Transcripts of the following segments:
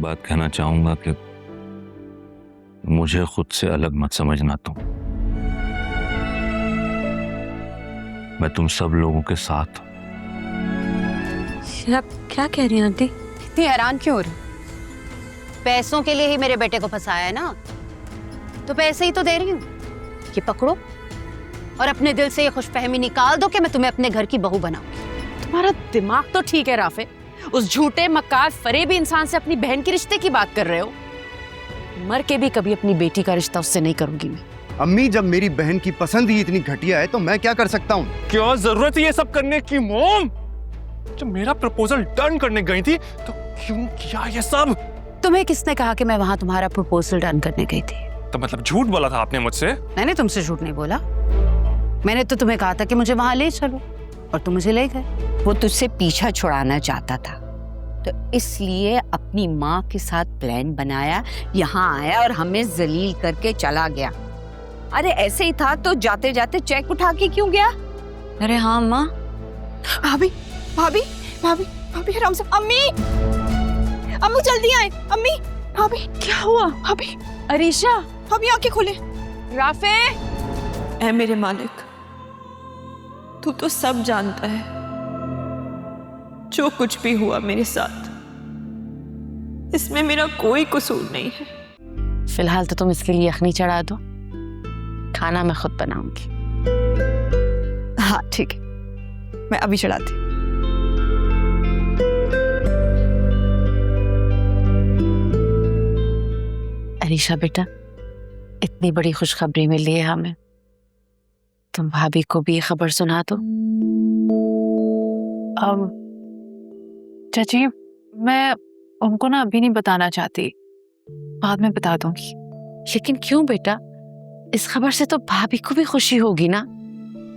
एक बात कहना चाहूंगा कि मुझे खुद से अलग मत समझना तुम। मैं तुम सब लोगों के साथ हूं। आप क्या कह रही हैं आंटी? इतनी हैरान क्यों हो रही? पैसों के लिए ही मेरे बेटे को फंसाया है ना, तो पैसे ही तो दे रही हूँ। ये पकड़ो और अपने दिल से ये खुशफहमी निकाल दो कि मैं तुम्हें अपने घर की बहू बनाऊंगी। तुम्हारा दिमाग तो ठीक है राफे, उस झूठे मक्कार फरेबी इंसान से अपनी बहन के रिश्ते की बात कर रहे हो। मर के भी कभी अपनी बेटी का रिश्ता उससे नहीं करूंगी मैं। अम्मी, जब मेरी बहन की पसंद ही इतनी घटिया है तो मैं क्या कर सकता हूँ? क्या जरूरत है ये सब करने की मॉम? जब मेरा प्रपोजल डन करने गई थी तो क्यों किया ये सब? तुम्हें किसने कहा कि मैं वहां तुम्हारा प्रपोजल डन करने गई थी? तो मतलब झूठ बोला था आपने मुझसे? मैंने तुमसे झूठ नहीं बोला। मैंने तो तुम्हें कहा था कि मुझे वहां ले चलो और तुम मुझे ले गए। वो तुझसे पीछा छुड़ाना चाहता था, तो इसलिए अपनी माँ के साथ प्लान बनाया, यहाँ आया और हमें जलील करके चला गया। अरे ऐसे ही था तो जाते जाते चेक उठा के क्यों गया? अरे हाँ माँ। भाभी भाभी भाभी भाभी आराम से। अम्मी अम्मी जल्दी आए। अम्मी भाभी क्या हुआ? भाभी अरीशा, भाभी आंखें खोले। राफे। ऐ मेरे मालिक, तू तो सब जानता है। जो कुछ भी हुआ मेरे साथ, इसमें मेरा कोई कसूर नहीं है। फिलहाल तो तुम इसके लिए यखनी चढ़ा दो, खाना मैं खुद बनाऊंगी। हाँ ठीक है, मैं अभी चढ़ाती। अरीशा बेटा, इतनी बड़ी खुशखबरी मिली है हमें, तुम भाभी को भी ये खबर सुना दो। चाची, मैं उनको ना अभी नहीं बताना चाहती, बाद में बता दूंगी। लेकिन क्यों बेटा? इस खबर से तो भाभी को भी खुशी होगी ना।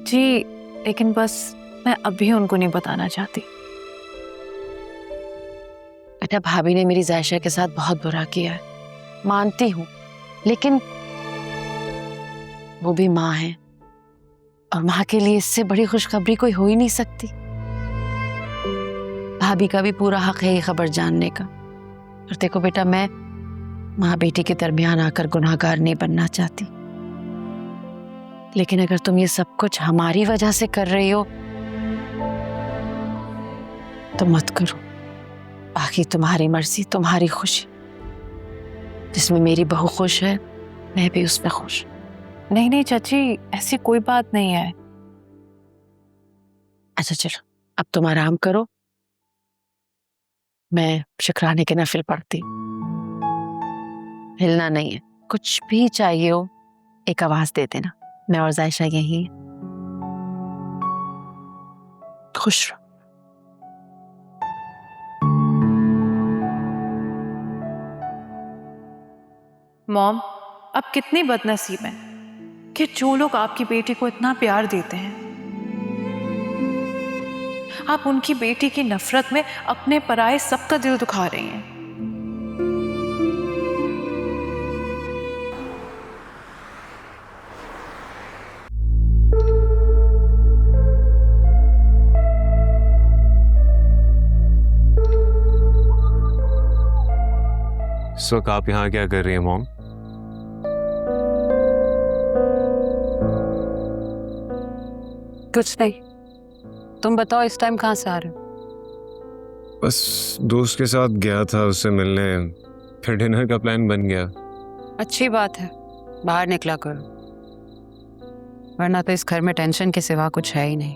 जी, लेकिन बस मैं अभी उनको नहीं बताना चाहती। बेटा, भाभी ने मेरी जायशा के साथ बहुत बुरा किया है, मानती हूँ, लेकिन वो भी माँ है और माँ के लिए इससे बड़ी खुशखबरी कोई हो ही नहीं सकती। भाभी का भी पूरा हक है ये खबर जानने का। और देखो बेटा, मैं माँ बेटी के दरमियान आकर गुनाहगार नहीं बनना चाहती, लेकिन अगर तुम ये सब कुछ हमारी वजह से कर रही हो तो मत करो। बाकी तुम्हारी मर्जी, तुम्हारी खुशी। जिसमें मेरी बहू खुश है, मैं भी उसमें खुश। नहीं नहीं चाची, ऐसी कोई बात नहीं है। अच्छा चलो, अब तुम आराम करो, मैं शुक्राने के नफिल पढ़ती। हिलना नहीं है, कुछ भी चाहिए हो एक आवाज दे देना, मैं और जायशा यही हैं। खुश रहो। मॉम, आप कितनी बदनसीब हैं कि जो लोग आपकी बेटी को इतना प्यार देते हैं, आप उनकी बेटी की नफरत में अपने पराये सबका दिल दुखा रही हैं। इस वक्त आप यहाँ क्या कर रही हैं मॉम? कुछ नहीं, तुम बताओ इस टाइम कहाँ से आ रहे हो? बस दोस्त के साथ गया था उससे मिलने, फिर डिनर का प्लान बन गया। अच्छी बात है, बाहर निकला करो, वरना तो इस घर में टेंशन के सिवा कुछ है ही नहीं।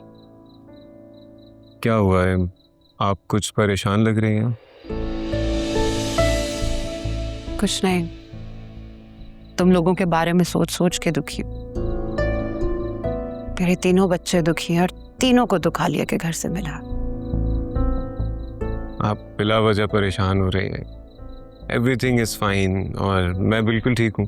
क्या हुआ है? आप कुछ परेशान लग रही हैं। कुछ नहीं, तुम लोगों के बारे में सोच सोच के दुखी हूँ। मेरे तीनों बच्चे दुखी हैं और तीनों को दुखा लिया के घर से मिला। आप बिला वजह परेशान हो रही हैं। एवरीथिंग इज फाइन और मैं बिल्कुल ठीक हूँ।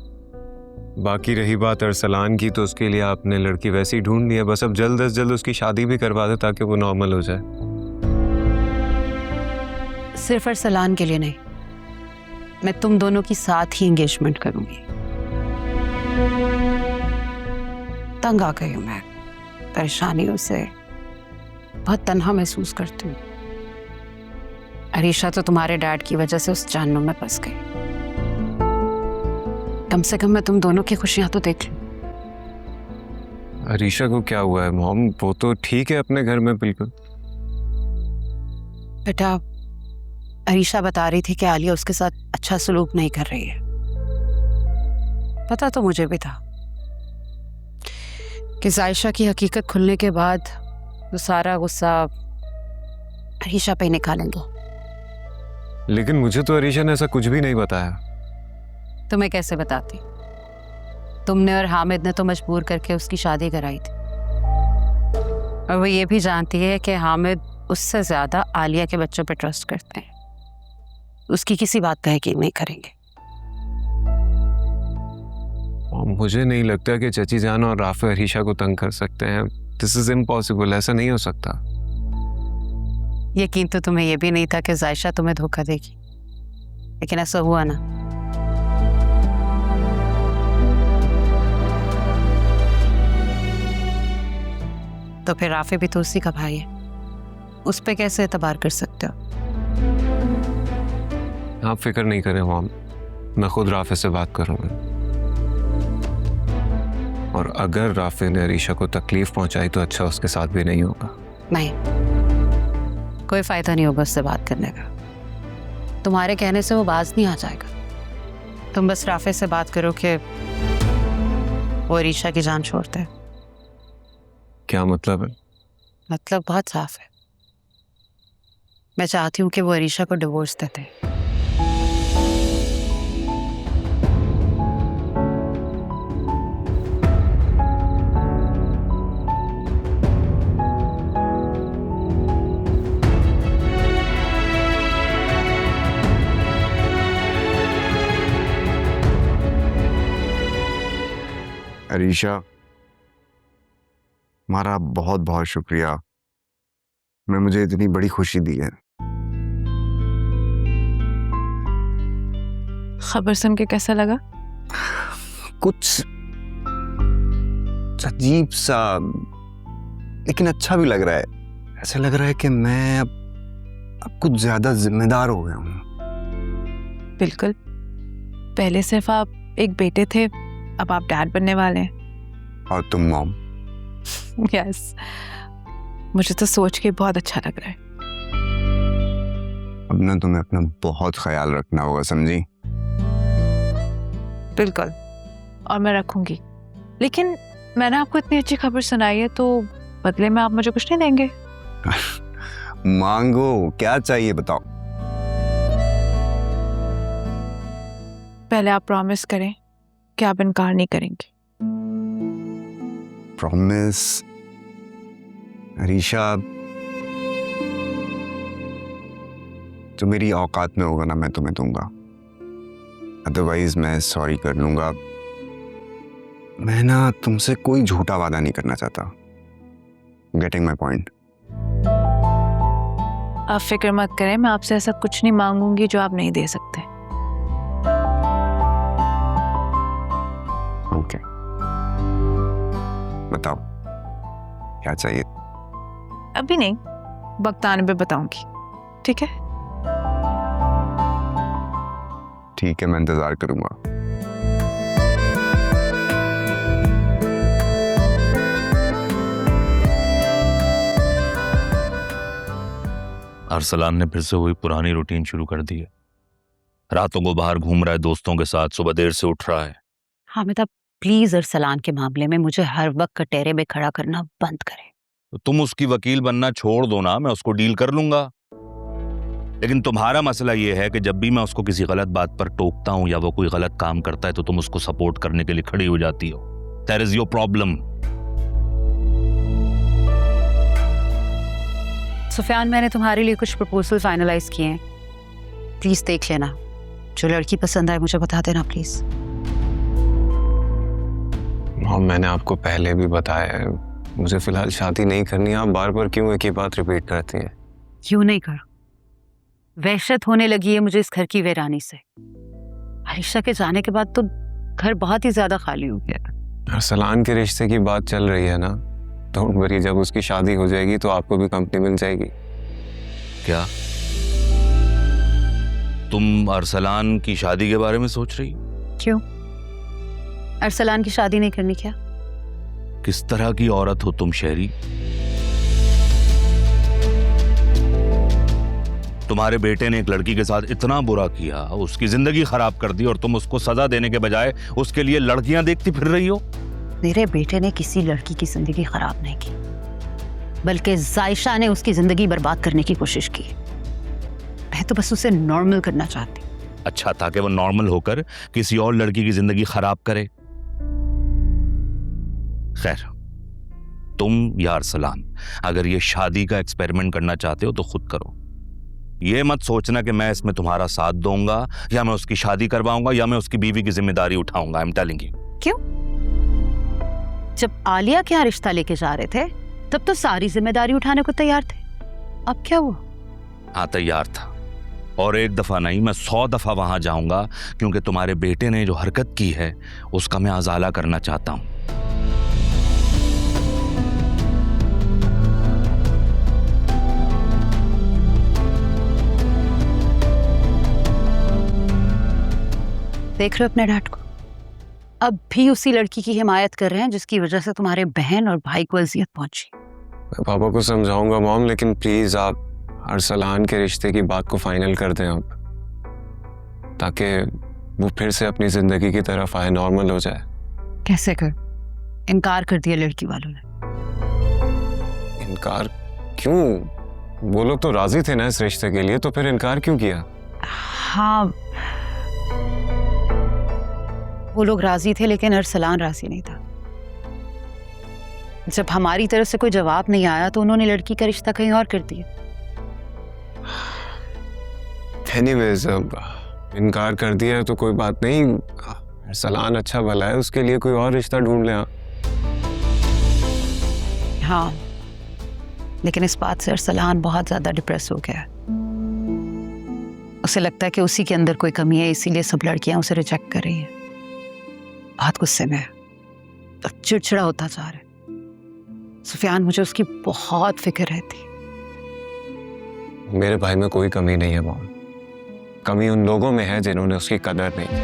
बाकी रही बात अरसलान की, तो उसके लिए आपने लड़की वैसे ही ढूंढ ली है। बस अब जल्द से जल्द उसकी शादी भी करवा दो ताकि वो नॉर्मल हो जाए। सिर्फ अरसलान के लिए नहीं, मैं तुम दोनों की साथ ही एंगेजमेंट करूंगी। तंग आ गई हूं मैं परेशानियों से, बहुत तन्हा महसूस करती हूँ। अरीशा तो तुम्हारे डैड की वजह से उस जहन्नुम में फंस गई। कम से कम मैं तुम दोनों की खुशियां तो देख लूं। अरीशा को क्या हुआ है मॉम? वो तो ठीक है अपने घर में बिल्कुल। बेटा, अरीशा बता रही थी कि आलिया उसके साथ अच्छा सलूक नहीं कर रही है। पता तो मुझे भी था कि जायशा की हकीकत खुलने के बाद वो सारा गुस्सा अरीशा पे निकालेंगे। लेकिन मुझे तो अरीशा ने ऐसा कुछ भी नहीं बताया। तुम्हें कैसे बताती? तुमने और हामिद ने तो मजबूर करके उसकी शादी कराई थी, और वो ये भी जानती है कि हामिद उससे ज्यादा आलिया के बच्चों पे ट्रस्ट करते हैं। उसकी किसी बात का यकीन नहीं करेंगे। और मुझे नहीं लगता कि चची जान और राफे अरीशा को तंग कर सकते हैं। दिस इज इम्पॉसिबल, ऐसा नहीं हो सकता। यकीन तो तुम्हें यह भी नहीं था कि जायशा तुम्हें धोखा देगी, लेकिन ऐसा हुआ ना। तो फिर राफे भी तो उसी का भाई है, उस पे कैसे एतबार कर सकते हो? आप फिक्र नहीं करें मॉम, मैं खुद राफे से बात करूंगा। और अगर राफे ने अरीशा को तकलीफ पहुंचाई तो अच्छा उसके साथ भी नहीं होगा। नहीं, कोई फायदा नहीं होगा उससे बात करने का। तुम्हारे कहने से वो बाज नहीं आ जाएगा। तुम बस राफे से बात करो कि वो अरीशा की जान छोड़ते हैं। क्या मतलब है? मतलब बहुत साफ है। मैं चाहती हूँ कि वो अरीशा को डिवोर्स दे दे। अरीशा, तुम्हारा बहुत बहुत शुक्रिया, मैं मुझे इतनी बड़ी खुशी दी है। खबर सुन के कैसा लगा? कुछ अजीब सा, लेकिन अच्छा भी लग रहा है। ऐसा लग रहा है कि मैं अब कुछ ज्यादा जिम्मेदार हो गया हूँ। बिल्कुल, पहले सिर्फ आप एक बेटे थे, अब आप डैड बनने वाले हैं। और तुम मॉम। यस, मुझे तो सोच के बहुत अच्छा लग रहा है। अब ना तुम्हें अपना बहुत ख्याल रखना होगा, समझी? बिल्कुल, और मैं रखूंगी। लेकिन मैंने आपको इतनी अच्छी खबर सुनाई है, तो बदले में आप मुझे कुछ नहीं देंगे? मांगो, क्या चाहिए बताओ। पहले आप प्रॉमिस करें कि आप इनकार नहीं करेंगे। प्रॉमिस? अरीशा, जो मेरी औकात में होगा ना मैं तुम्हें दूंगा, अदरवाइज मैं सॉरी कर लूंगा। मैं ना तुमसे कोई झूठा वादा नहीं करना चाहता। Getting my point? आप फिक्र मत करें, मैं आपसे ऐसा कुछ नहीं मांगूंगी जो आप नहीं दे सकते। ओके, बताओ क्या चाहिए? अभी नहीं, वक्त आने पे बताऊंगी, ठीक है? ठीक है, मैं इंतजार करूंगा। अरसलान ने फिर से वही पुरानी रूटीन शुरू कर दी है। रातों को बाहर घूम रहा है दोस्तों के साथ, सुबह देर से उठ रहा है। हामिद, आप प्लीज अरसलान के मामले में मुझे हर वक्त कटहरे में खड़ा करना बंद करें। तो तुम उसकी वकील बनना छोड़ दो ना, मैं उसको डील कर लूंगा। लेकिन तुम्हारा मसला यह है कि जब भी मैं उसको किसी गलत बात पर टोकता हूं या वो कोई गलत काम करता है तो तुम उसको सपोर्ट करने के लिए खड़ी हो जाती हो। That is your problem. Sufiyan, मैंने तुम्हारे लिए कुछ प्रपोजल फाइनलाइज किए हैं, प्लीज देख लेना। जो लड़की पसंद आए मुझे बता देना प्लीज। मॉम, मैंने आपको पहले भी बताया है, मुझे फिलहाल शादी नहीं करनी। आप बार बार क्यों एक ही बात रिपीट करती हैं? क्यों नहीं करो? वहशत होने लगी है मुझे इस घर की वीरानी से। अरीशा के जाने के बाद तो घर बहुत ही ज्यादा खाली हो गया। अरसलान के रिश्ते की बात चल रही है ना, डोंट वरी, जब उसकी शादी हो जाएगी तो आपको भी कंपनी मिल जाएगी। क्या तुम अरसलान की शादी के बारे में सोच रही? क्यों? अरसलान की शादी नहीं करनी क्या? किस तरह की औरत हो तुम शहरी? तुम्हारे बेटे ने एक लड़की के साथ इतना बुरा किया, उसकी जिंदगी खराब कर दी, और तुम उसको सजा देने के बजाय उसके लिए लड़कियां देखती फिर रही हो। मेरे बेटे ने किसी लड़की की जिंदगी खराब नहीं की, बल्कि जायशा ने उसकी जिंदगी बर्बाद करने की कोशिश की। मैं तो बस उसे नॉर्मल करना चाहती। अच्छा, ताकि वो नॉर्मल होकर किसी और लड़की की जिंदगी खराब करे। खैर, तुम या अरसलान अगर ये शादी का एक्सपेरिमेंट करना चाहते हो तो खुद करो। ये मत सोचना कि मैं इसमें तुम्हारा साथ दूंगा, या मैं उसकी शादी करवाऊंगा, या मैं उसकी बीवी की जिम्मेदारी उठाऊंगा। I am telling you. क्यों? जब आलिया के यहाँ रिश्ता लेके जा रहे थे तब तो सारी जिम्मेदारी उठाने को तैयार थे, अब क्या हुआ? हाँ, तैयार था, और एक दफा नहीं, मैं 100 दफा वहां जाऊंगा, क्योंकि तुम्हारे बेटे ने जो हरकत की है उसका मैं अजाला करना चाहता हूं। देख रहे हो अपने डैड को? अब भी उसी लड़की की हिमायत कर रहे हैं जिसकी वजह से तुम्हारे बहन और भाई को अजियत पहुंची। मैं पापा को समझाऊंगा मॉम, लेकिन प्लीज आप अरसलान के रिश्ते की बात को फाइनल कर दें अब, ताकि वो फिर से अपनी जिंदगी की तरफ आए, नॉर्मल हो जाए। कैसे कर? इनकार कर दिया लड़की वालों ने। इनकार क्यों? वो लोग तो राजी थे ना इस रिश्ते के लिए, तो फिर इनकार क्यों किया? हाँ, वो लोग राजी थे, लेकिन अरसलान राजी नहीं था। जब हमारी तरफ से कोई जवाब नहीं आया तो उन्होंने लड़की का रिश्ता कहीं और कर दिया। एनीवेज, अब इनकार कर दिया है तो कोई बात नहीं। अरसलान अच्छा भला है, उसके लिए कोई और रिश्ता ढूंढ ले। हाँ, लेकिन इस बात से अरसलान बहुत ज्यादा डिप्रेस हो गया है। उसे लगता है कि उसी के अंदर कोई कमी है, इसीलिए सब लड़कियां उसे रिजेक्ट कर रही हैं। बहुत गुस्से में है, अब चिड़चिड़ा होता जा रहा है। सुफियान, मुझे उसकी बहुत फिक्र रहती। मेरे भाई में कोई कमी नहीं है मॉम, कमी उन लोगों में है जिन्होंने उसकी कदर नहीं की।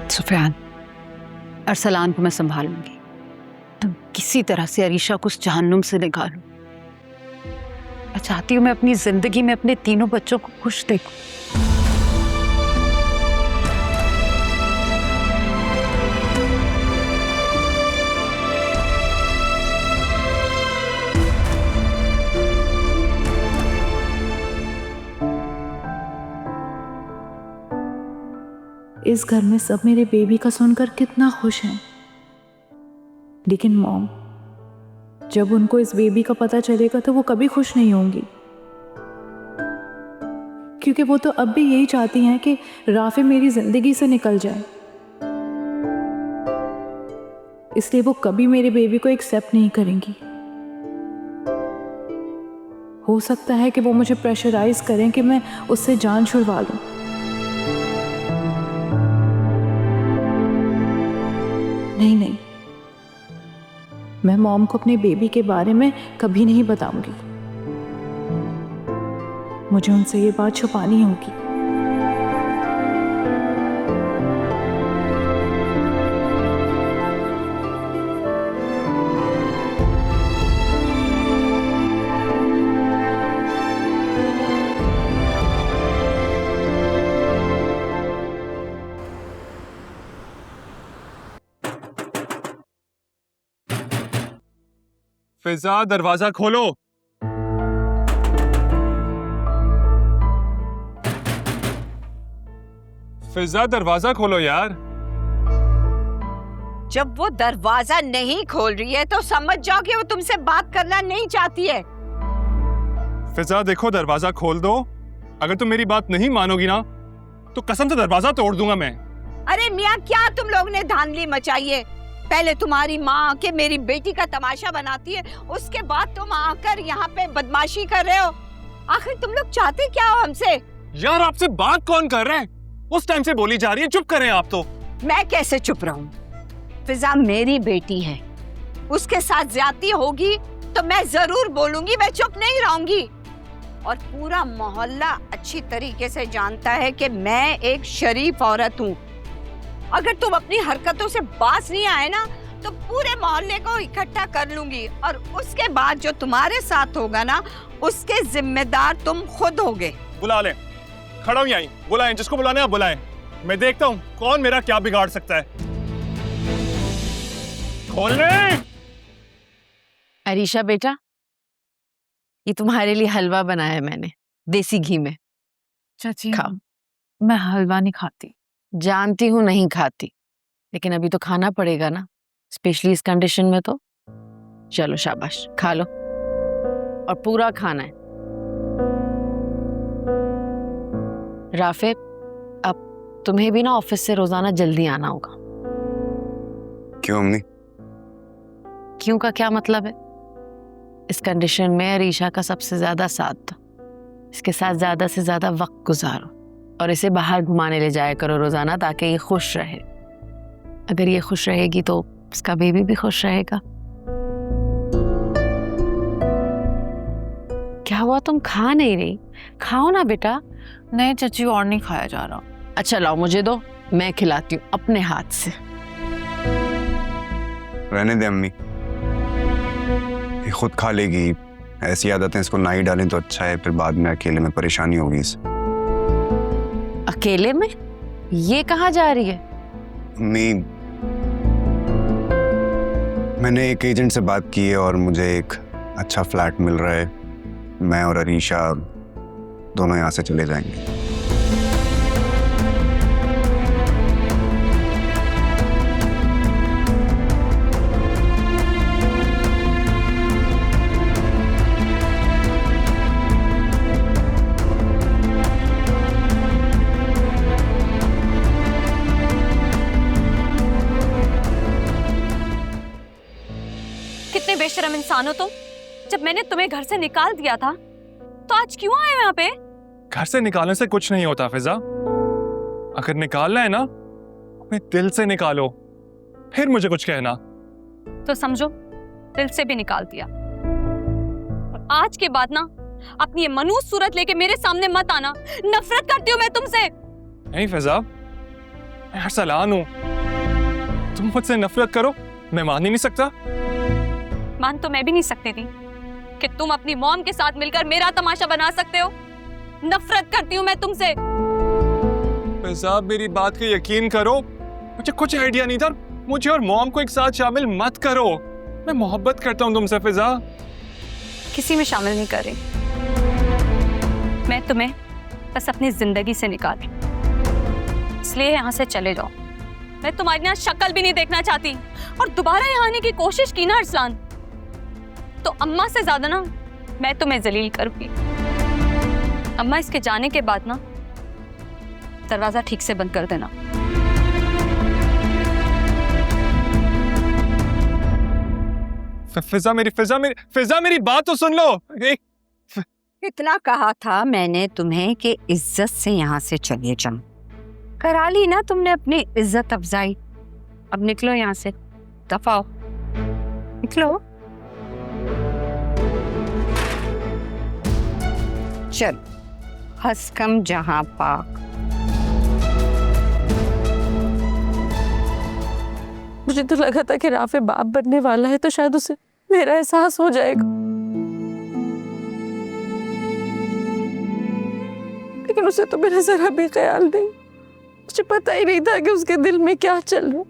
सुफियान, अरसलान को मैं संभालूंगी। तुम किसी तरह से अरीशा को उस जहन्नुम से निकालो। मैं चाहती हूँ मैं अपनी जिंदगी में अपने तीनों बच्चों को खुश देखूं। इस घर में सब मेरे बेबी का सुनकर कितना खुश हैं, लेकिन मॉम, जब उनको इस बेबी का पता चलेगा तो वो कभी खुश नहीं होंगी, क्योंकि वो तो अब भी यही चाहती हैं कि राफे मेरी जिंदगी से निकल जाए। इसलिए वो कभी मेरे बेबी को एक्सेप्ट नहीं करेंगी। हो सकता है कि वो मुझे प्रेशराइज करें कि मैं उससे जान छुड़वा लूं। नहीं, मैं मॉम को अपने बेबी के बारे में कभी नहीं बताऊंगी। मुझे उनसे ये बात छुपानी होगी। फिजा, दरवाजा खोलो। फिजा, दरवाजा खोलो यार। जब वो दरवाजा नहीं खोल रही है तो समझ जाओ कि वो तुमसे बात करना नहीं चाहती है। फिजा, देखो, दरवाजा खोल दो। अगर तुम मेरी बात नहीं मानोगी ना तो कसम से दरवाजा तोड़ दूंगा मैं। अरे मियाँ, क्या तुम लोग ने धांधली मचाई है? पहले तुम्हारी माँ आके मेरी बेटी का तमाशा बनाती है, उसके बाद तुम आकर यहाँ पे बदमाशी कर रहे हो। आखिर तुम लोग चाहते क्या हो हमसे? यार, आपसे बात कौन कर रहा है? उस टाइम से बोली जा रही है, चुप करें आप तो। मैं कैसे चुप रहूं? फिजा मेरी बेटी है, उसके साथ ज्यादती होगी तो मैं जरूर बोलूंगी, मैं चुप नहीं रहूंगी। और पूरा मोहल्ला अच्छी तरीके से जानता है कि मैं एक शरीफ औरत हूँ। अगर तुम अपनी हरकतों से बाज नहीं आए ना तो पूरे मोहल्ले को इकट्ठा कर लूंगी और उसके बाद जो तुम्हारे साथ होगा ना उसके जिम्मेदार तुम खुद होगे। बुला ले, खड़ा हूं यहीं, बुलाएं जिसको बुलाने आप बुलाएं। मैं देखता हूं कौन मेरा क्या बिगाड़ सकता है। खोल ले। अरीशा बेटा, ये तुम्हारे लिए हलवा बनाया है मैंने, देसी घी में। चाची खाओ। मैं हलवा नहीं खाती। जानती हूँ नहीं खाती, लेकिन अभी तो खाना पड़ेगा ना, स्पेशली इस कंडीशन में तो। चलो शाबाश, खा लो और पूरा खाना है। राफे, अब तुम्हें भी ना ऑफिस से रोजाना जल्दी आना होगा। क्यों अम्मी? क्यों का क्या मतलब है? इस कंडीशन में अरीशा का सबसे ज्यादा साथ था। इसके साथ ज्यादा से ज्यादा वक्त गुजारो और इसे बाहर घुमाने ले जाया करो रोजाना, ताकि ये खुश रहे। अगर ये खुश रहेगी तो उसका बेबी भी खुश रहेगा। क्या हुआ, तुम खा नहीं रही? खाओ ना बेटा। नहीं चाची, और नहीं खाया जा रहा। अच्छा लाओ, मुझे दो, मैं खिलाती हूँ अपने हाथ से। रहने दे अम्मी, ये खुद खा लेगी। ऐसी आदतें इसको ना ही डालें तो अच्छा है, फिर बाद में अकेले में परेशानी होगी इसे। अकेले में? ये कहाँ जा रही है? अम्मी, मैंने एक एजेंट से बात की है और मुझे एक अच्छा फ्लैट मिल रहा है। मैं और अरीशा दोनों यहाँ से चले जाएंगे। कितने बेशरम इंसान हो तुम। जब मैंने तुम्हें घर से निकाल दिया था तो आज क्यों आए हो यहाँ पे? घर से निकालने से कुछ नहीं होता फिजा। अगर निकालना है ना अपने दिल से निकालो, फिर मुझे कुछ कहना। तो समझो दिल से भी निकाल दिया। और आज के बाद ना अपनी ये मनूस सूरत लेके मेरे सामने मत आना। नफरत करती हूँ मैं तुमसे। नहीं फिजा, मैं अरसलान हूँ। तुम मुझसे नफरत करो, मैं मान ही नहीं सकता। मान तो मैं भी नहीं सकती थी कि तुम अपनी मॉम के साथ मिलकर मेरा तमाशा बना सकते हो। नफरत करती हूँ मैं तुमसे। फिजा, मेरी बात पे यकीन करो, मुझे कुछ आइडिया नहीं था। मुझे और मॉम को एक साथ शामिल मत करो। मैं मोहब्बत करता हूँ तुमसे फिजा। किसी में शामिल नहीं कर रही। मैं तुम्हें बस अपनी जिंदगी से निकाल, इसलिए यहाँ से चले जाओ। मैं तुम्हारी यहाँ शक्ल भी नहीं देखना चाहती। और दोबारा यहाँ आने की कोशिश की ना अरसलान, तो अम्मा से ज्यादा ना मैं तुम्हें जलील करूंगी। अम्मा इसके जाने के बाद ना दरवाजा ठीक से बंद कर देना। फिजा मेरी बात तो सुन लो। इतना कहा था मैंने तुम्हें कि इज्जत से यहाँ से चले जाओ। करा ली ना तुमने अपनी इज्जत अफजाई। अब निकलो यहाँ से, दफाओ, निकलो। चल, हंस कम जहां पाक। मुझे तो लगा था कि राफे बाप बनने वाला है तो शायद उसे मेरा एहसास हो जाएगा, लेकिन उसे तो मेरा जरा भी ख्याल नहीं। मुझे पता ही नहीं था कि उसके दिल में क्या चल रहा।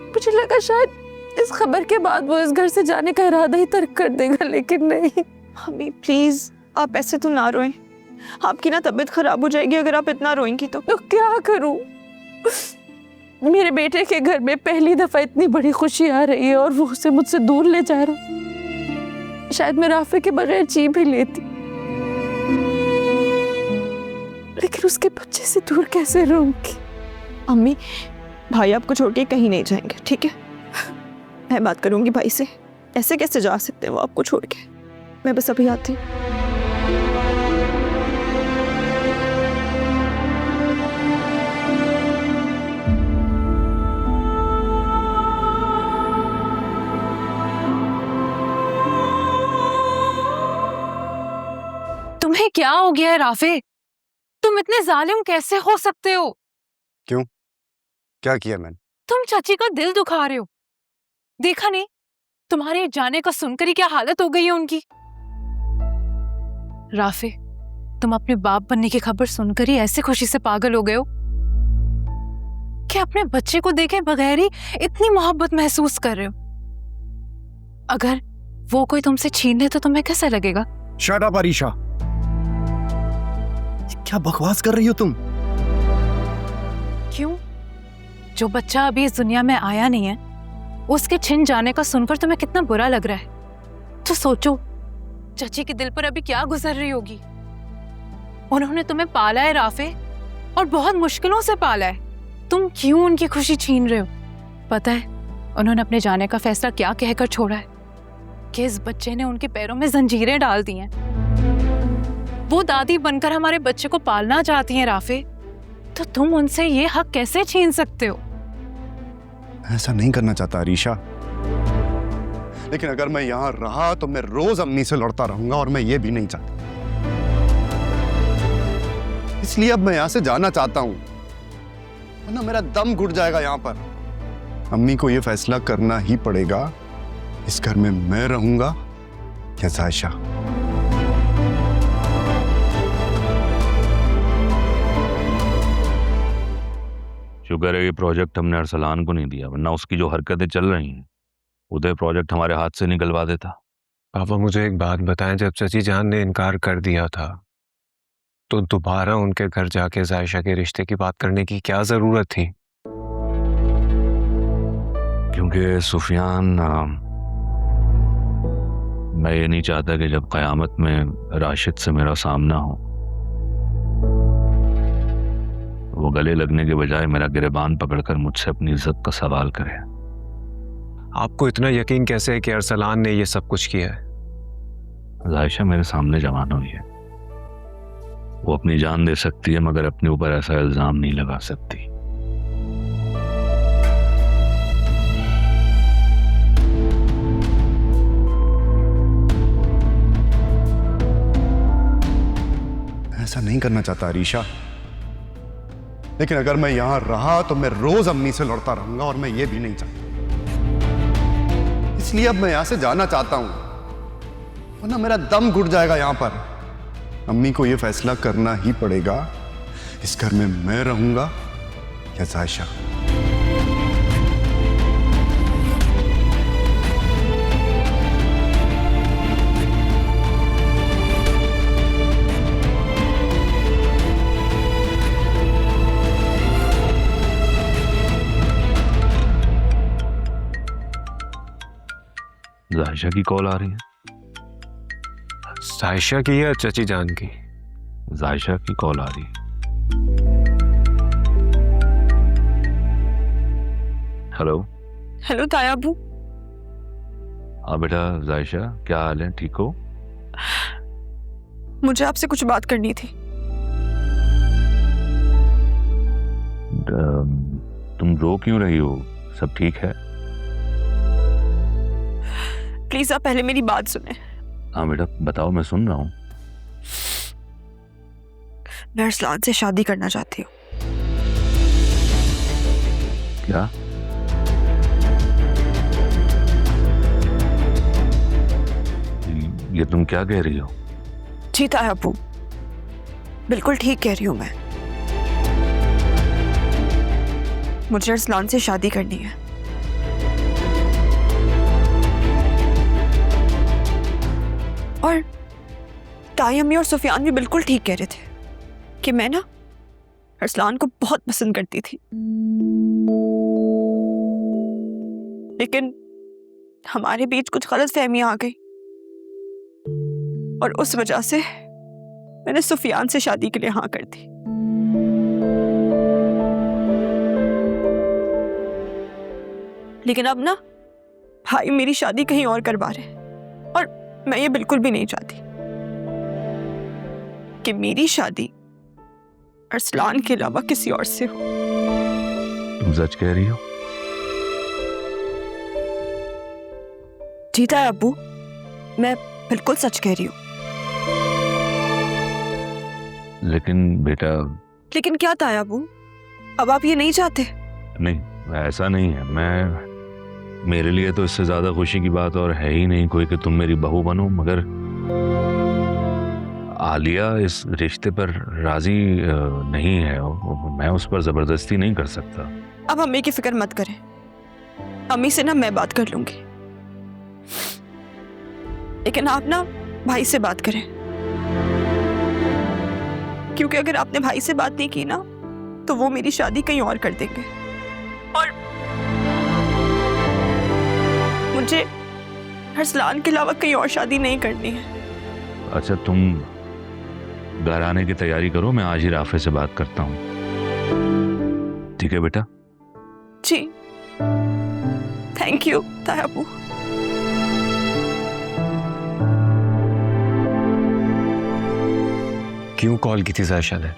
मुझे लगा शायद इस खबर के बाद वो इस घर से जाने का इरादा ही तर्क कर देगा, लेकिन नहीं। मम्मी प्लीज, आप ऐसे तो ना रोएं। आपकी ना तबीयत खराब हो जाएगी अगर आप इतना रोएंगी तो। क्या करूं? मेरे बेटे के घर में पहली दफा इतनी बड़ी खुशी आ रही है और वो उसे मुझसे दूर ले जा रहा। शायद मैं राफे के बगैर जी भी लेती, लेकिन उसके बच्चे से दूर कैसे रहूंगी? अम्मी, भाई आपको छोड़ के कहीं नहीं जाएंगे, ठीक है? मैं बात करूंगी भाई से। ऐसे कैसे जा सकते हैं वो आपको छोड़ के? मैं बस अभी आती हूँ। तुम्हें क्या हो गया है राफे? तुम इतने जालिम कैसे हो सकते हो? क्या किया मैंने? तुम चाची का दिल दुखा रहे हो। देखा नहीं तुम्हारे जाने का सुनकर ही क्या हालत हो गई है उनकी। राफे, तुम अपने बाप बनने की खबर सुनकर ही ऐसे खुशी से पागल हो गए हो कि अपने बच्चे को देखे बगैर ही इतनी मोहब्बत महसूस कर रहे हो। अगर वो कोई तुमसे छीन ले तो तुम्हें कैसा लगेगा? शट अप अरीशा, क्या बकवास कर रही हो तुम? क्यों? जो बच्चा अभी इस दुनिया में आया नहीं है उसके छिन जाने का सुनकर तुम्हें कितना बुरा लग रहा है। तो सोचो चाची के दिल पर अभी क्या गुजर रही होगी। उन्होंने तुम्हें पाला है राफे, और बहुत मुश्किलों से पाला है। तुम क्यों उनकी खुशी छीन रहे हो? पता है उन्होंने अपने जाने का फैसला क्या कहकर छोड़ा है? कि इस बच्चे ने उनके पैरों में जंजीरें डाल दी हैं। वो दादी बनकर हमारे बच्चे को पालना चाहती हैं राफे, तो तुम उनसे ये हक कैसे छीन सकते हो? ऐसा नहीं करना चाहता अरीशा, लेकिन अगर मैं यहाँ रहा तो मैं रोज अम्मी से लड़ता रहूंगा और मैं ये भी नहीं चाहता। इसलिए अब मैं यहाँ से जाना चाहता हूँ, वरना मेरा दम घुट जाएगा यहाँ पर। अम्मी को ये फैसला करना ही पड़ेगा, इस घर में मैं रहूंगा या जायशा। शुक्र है ये प्रोजेक्ट हमने अरसलान को नहीं दिया, वरना उसकी जो हरकतें चल रही हैं उदय प्रोजेक्ट हमारे हाथ से निकलवा देता। पापा मुझे एक बात बताएं, जब चची जान ने इनकार कर दिया था तो दोबारा उनके घर जाके जायशा के रिश्ते की बात करने की क्या जरूरत थी? क्योंकि सुफियान, मैं ये नहीं चाहता कि जब क़यामत में राशिद से मेरा सामना हो वो गले लगने के बजाय मेरा गिरबान पकड़कर मुझसे अपनी इज्जत का सवाल करे। आपको इतना यकीन कैसे है कि अरसलान ने ये सब कुछ किया है? जायशा मेरे सामने जवान हुई है, वो अपनी जान दे सकती है मगर अपने ऊपर ऐसा इल्जाम नहीं लगा सकती। ऐसा नहीं करना चाहता अरीशा, लेकिन अगर मैं यहाँ रहा तो मैं रोज अम्मी से लड़ता रहूंगा और मैं ये भी नहीं चाहता। इसलिए अब मैं यहाँ से जाना चाहता हूँ, वरना मेरा दम घुट जाएगा यहाँ पर। अम्मी को ये फैसला करना ही पड़ेगा, इस घर में मैं रहूंगा या जायशा। जायशा की कॉल आ रही है। जायशा की या चची जान की? जायशा की कॉल आ रही है। हेलो। हेलो ताया अबू। हाँ बेटा जायशा, क्या हाल है? ठीक हो? मुझे आपसे कुछ बात करनी थी। तुम रो क्यों रही हो? सब ठीक है? प्लीज आप पहले मेरी बात सुने। हाँ बेटा बताओ, मैं सुन रहा हूँ। मैं अरसलान से शादी करना चाहती हूँ। क्या? ये तुम क्या कह रही हो? जी ताया अबू, बिल्कुल ठीक कह रही हूँ मैं। मुझे अरसलान से शादी करनी है। और ताई अम्मी और सुफियान भी बिल्कुल ठीक कह रहे थे कि मैं ना अरसलान को बहुत पसंद करती थी, लेकिन हमारे बीच कुछ गलतफहमी आ गई और उस वजह से मैंने सुफियान से शादी के लिए हाँ कर दी। लेकिन अब ना भाई मेरी शादी कहीं और करवा रहे हैं और मैं ये बिल्कुल भी नहीं चाहती कि मेरी शादी अरसलान के अलावा किसी और से हो। तुम सच कह रही हो? जीता है अब्बू, मैं बिल्कुल सच कह रही हूँ। लेकिन बेटा, लेकिन क्या तायाबू, अब आप ये नहीं चाहते? नहीं ऐसा नहीं है। मेरे लिए तो इससे ज्यादा खुशी की बात और है ही नहीं कोई कि तुम मेरी बहू बनो, मगर आलिया इस रिश्ते पर राजी नहीं है और मैं उस पर जबरदस्ती नहीं कर सकता। अब अम्मी की फिक्र मत करें, अम्मी से ना मैं बात कर लूंगी, लेकिन आप ना भाई से बात करें, क्योंकि अगर आपने भाई से बात नहीं की ना तो वो मेरी शादी कहीं और कर देंगे और मुझे अरसलान के अलावा कहीं और शादी नहीं करनी है। अच्छा, तुम घर आने की तैयारी करो, मैं आज ही राफे से बात करता हूँ। ठीक है बेटा? जी, थैंक यू तायाबू। क्यों कॉल की थी जायशा ने?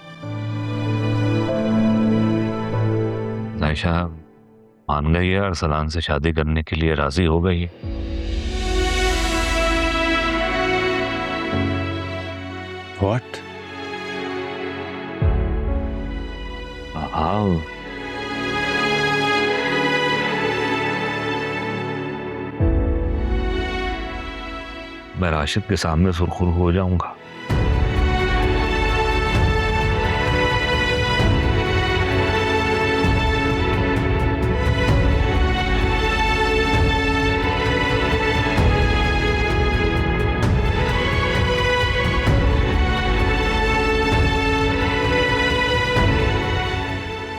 जायशा मान गई है, अरसलान से शादी करने के लिए राजी हो गई है। What? हाँ, मैं राशिद के सामने सुरखुर हो जाऊंगा।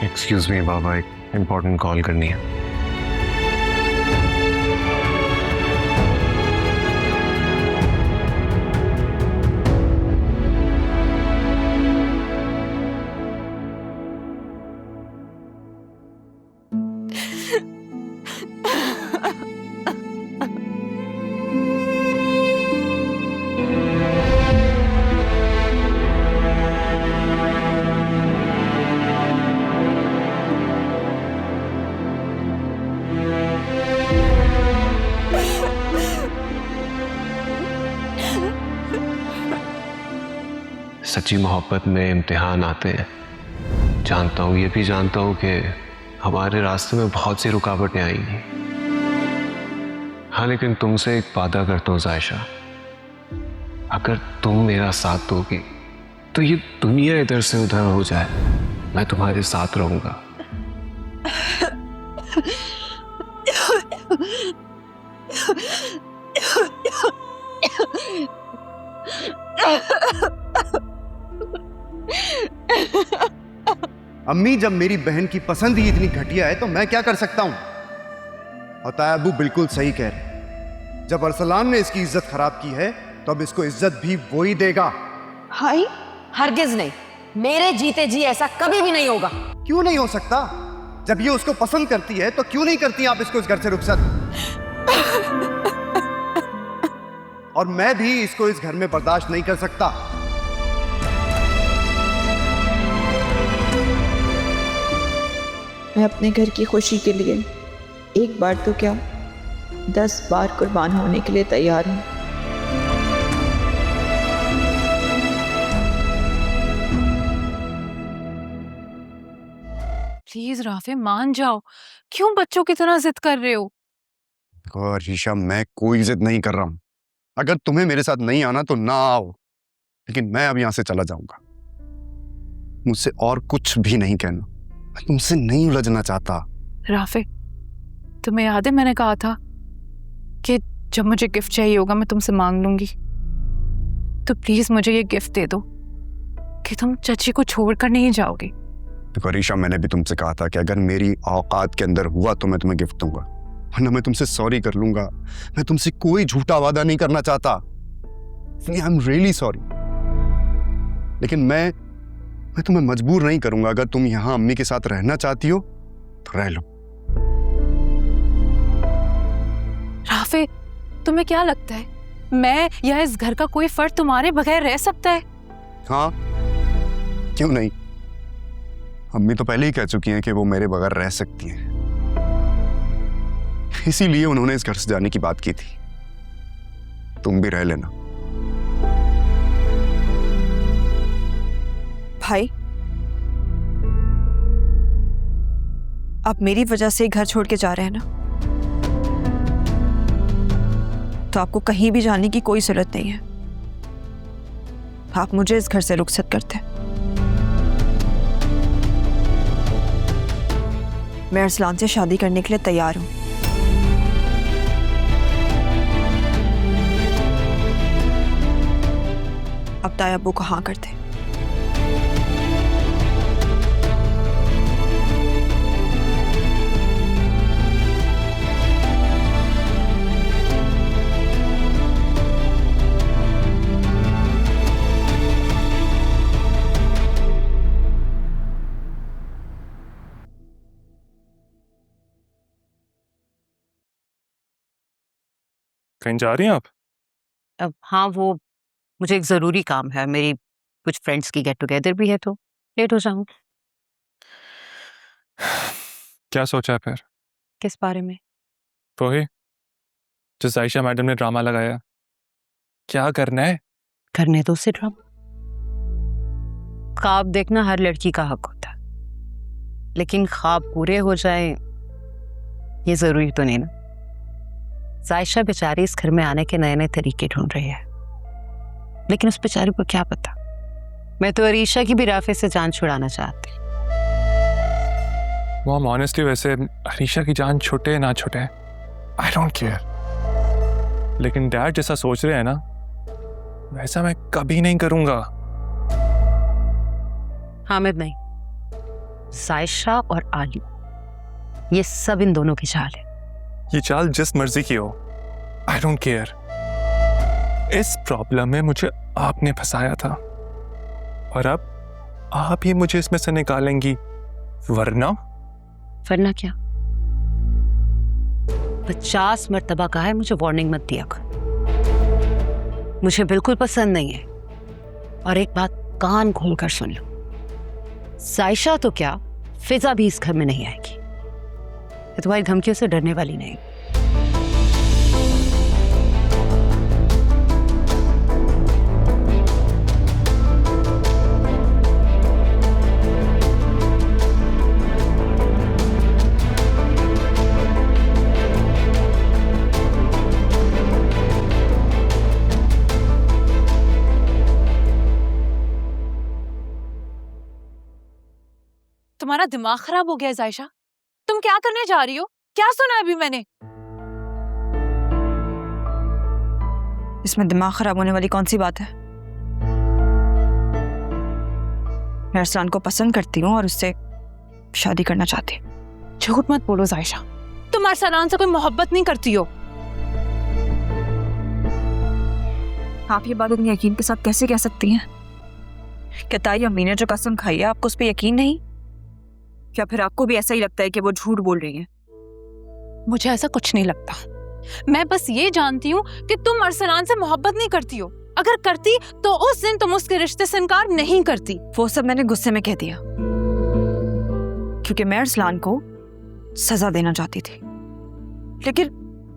एक्सक्यूज मी बाबा, एक इम्पोर्टेंट कॉल करनी है। सच्ची मोहब्बत में इम्तिहान आते हैं, जानता हूँ, ये भी जानता हूँ कि हमारे रास्ते में बहुत सी रुकावटें आएंगी। हाँ, लेकिन तुमसे एक वादा करता हूँ जायशा, अगर तुम मेरा साथ दोगी तो ये दुनिया इधर से उधर हो जाए, मैं तुम्हारे साथ रहूंगा। अम्मी, जब मेरी बहन की पसंद ही इतनी घटिया है तो मैं क्या कर सकता हूं? और तायाबू बिल्कुल सही कह रहे, जब अरसलान ने इसकी इज्जत खराब की है तो अब इसको इज्जत भी वो ही देगा। भाई हरगिज नहीं, मेरे जीते जी ऐसा कभी भी नहीं होगा। क्यों नहीं हो सकता? जब ये उसको पसंद करती है तो क्यों नहीं करती आप इसको इस घर से रुखसत? और मैं भी इसको इस घर में बर्दाश्त नहीं कर सकता। मैं अपने घर की खुशी के लिए एक बार तो क्या 10 बार कुर्बान होने के लिए तैयार हूं। प्लीज राफे मान जाओ, क्यों बच्चों की तरह जिद कर रहे हो? और रीशा, मैं कोई जिद नहीं कर रहा हूं। अगर तुम्हें मेरे साथ नहीं आना तो ना आओ, लेकिन मैं अब यहां से चला जाऊंगा। मुझसे और कुछ भी नहीं कहना, मैं तुमसे नहीं उलझना चाहता। राफे, तुम्हें याद है मैंने कहा था कि जब मुझे गिफ्ट चाहिए होगा मैं तुमसे मांग लूंगी, तो प्लीज मुझे ये गिफ्ट दे दो कि तुम चाची को छोड़कर नहीं जाओगे। देखो रीशा, मैंने भी तुमसे कहा था कि अगर मेरी औकात के अंदर हुआ तो मैं तुम्हें गिफ्ट दूंगा, वरना मैं तुमसे सॉरी कर लूंगा। मैं तुमसे कोई झूठा वादा नहीं करना चाहता। आई एम रियली सॉरी, लेकिन मैं तुम्हें मजबूर नहीं करूंगा। अगर तुम यहां अम्मी के साथ रहना चाहती हो तो रह लो। राफे, तुम्हें क्या लगता है मैं या इस घर का कोई फर्द तुम्हारे बगैर रह सकता है? हाँ, क्यों नहीं? अम्मी तो पहले ही कह चुकी हैं कि वो मेरे बगैर रह सकती हैं, इसीलिए उन्होंने इस घर से जाने की बात की थी। तुम भी रह लेना। भाई आप मेरी वजह से घर छोड़ के जा रहे हैं ना, तो आपको कहीं भी जाने की कोई जरूरत नहीं है। आप मुझे इस घर से रुखसत करते हैं। मैं अरसलान से शादी करने के लिए तैयार हूं। अब ताया अब्बू को हाँ करते। कहीं जा रही हैं आप? अब हाँ, वो मुझे एक ज़रूरी काम है, मेरी कुछ फ्रेंड्स की गेट टुगेदर भी है, तो लेट हो जाऊँ। क्या सोचा है फिर? किस बारे में? वही जो जायशा मैडम ने ड्रामा लगाया, क्या करना है? करने दो उसे ड्रामा। ख्वाब देखना हर लड़की का हक होता है, लेकिन ख्वाब पूरे हो जाए ये ज़रूरी तो नहीं ना। जायशा बेचारी इस घर में आने के नए नए तरीके ढूंढ रही है, लेकिन उस बेचारी को क्या पता, मैं तो अरीशा की भी राफे से जान छुड़ाना चाहती। मॉम ऑनेस्टली वैसे अरीशा की जान छूटे ना छूटे आई डोंट केयर, लेकिन डैड जैसा सोच रहे हैं ना वैसा मैं कभी नहीं करूंगा। हामिद नहीं, जायशा और आली, ये सब इन दोनों की चाल है। ये चाल जिस मर्जी की हो, आई डोंट केयर। इस प्रॉब्लम में मुझे आपने फंसाया था और अब आप ही मुझे इसमें से निकालेंगी, वरना वरना क्या? 50 मर्तबा कहा है मुझे वार्निंग मत दिया कर। मुझे बिल्कुल पसंद नहीं है। और एक बात कान खोल कर सुन लो, जायशा तो क्या, फिजा भी इस घर में नहीं आएगी। तुम्हारी धमकियों से डरने वाली नहीं। तुम्हारा दिमाग खराब हो गया है जायशा? तुम क्या करने जा रही हो? क्या सुना अभी मैंने? इसमें दिमाग खराब होने वाली कौन सी बात है? मैं अरसलान को पसंद करती हूँ और उससे शादी करना चाहती हूँ। झूठ मत बोलो जायशा, तुम अरसलान से कोई मोहब्बत नहीं करती हो। आप ये बात इतनी यकीन के साथ कैसे कह सकती हैं? क्या ताई अम्मी ने जो कसम खाई है आपको उस पर यकीन नहीं? क्या फिर आपको भी ऐसा ही लगता है कि वो झूठ बोल रही हैं? मुझे ऐसा कुछ नहीं लगता। मैं बस ये जानती हूँ कि तुम अरसलान से मोहब्बत नहीं करती हो। अगर करती तो उस दिन तुम उसके रिश्ते से इनकार नहीं करती। वो सब मैंने गुस्से में कह दिया, क्योंकि मैं अरसलान को सजा देना चाहती थी। लेकिन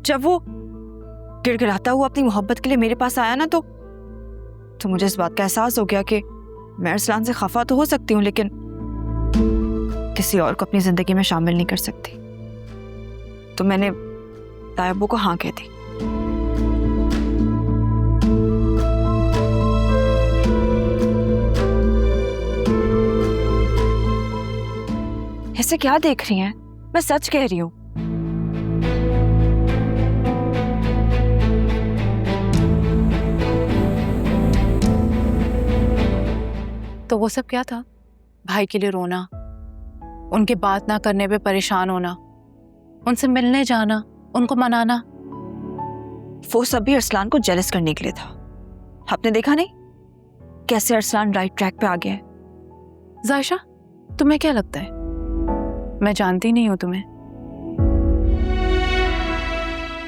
जब वो गिड़गिड़ाता हुआ अपनी मोहब्बत के लिए मेरे पास आया ना, तो मुझे इस बात का एहसास हो गया कि मैं अरसलान से खफा तो हो सकती हूँ, लेकिन किसी और को अपनी जिंदगी में शामिल नहीं कर सकती। तो मैंने तायब्बू को हाँ कह दी। ऐसे क्या देख रही हैं? मैं सच कह रही हूँ। तो वो सब क्या था? भाई के लिए रोना, उनके बात ना करने पे परेशान होना, उनसे मिलने जाना, उनको मनाना। वो सब भी अरसलान को जेलस करने के लिए था। आपने देखा नहीं कैसे अरसलान राइट ट्रैक पे आ गया है? जायशा, तुम्हें क्या लगता है मैं जानती नहीं हूँ तुम्हें?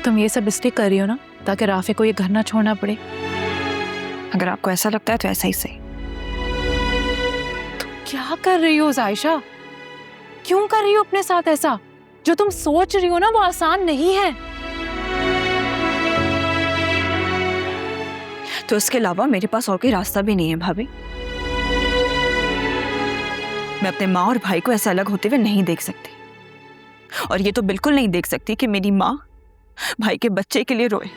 तुम ये सब इसलिए कर रही हो ना ताकि राफे को ये घर ना छोड़ना पड़े। अगर आपको ऐसा लगता है तो ऐसा ही सही। क्या कर रही हो जायशा? क्यों कर रही हो अपने साथ ऐसा? जो तुम सोच रही हो ना वो आसान नहीं है। तो इसके अलावा मेरे पास और कोई रास्ता भी नहीं है भाभी। मैं अपने माँ और भाई को ऐसा अलग होते हुए नहीं देख सकती, और ये तो बिल्कुल नहीं देख सकती कि मेरी माँ भाई के बच्चे के लिए रोए।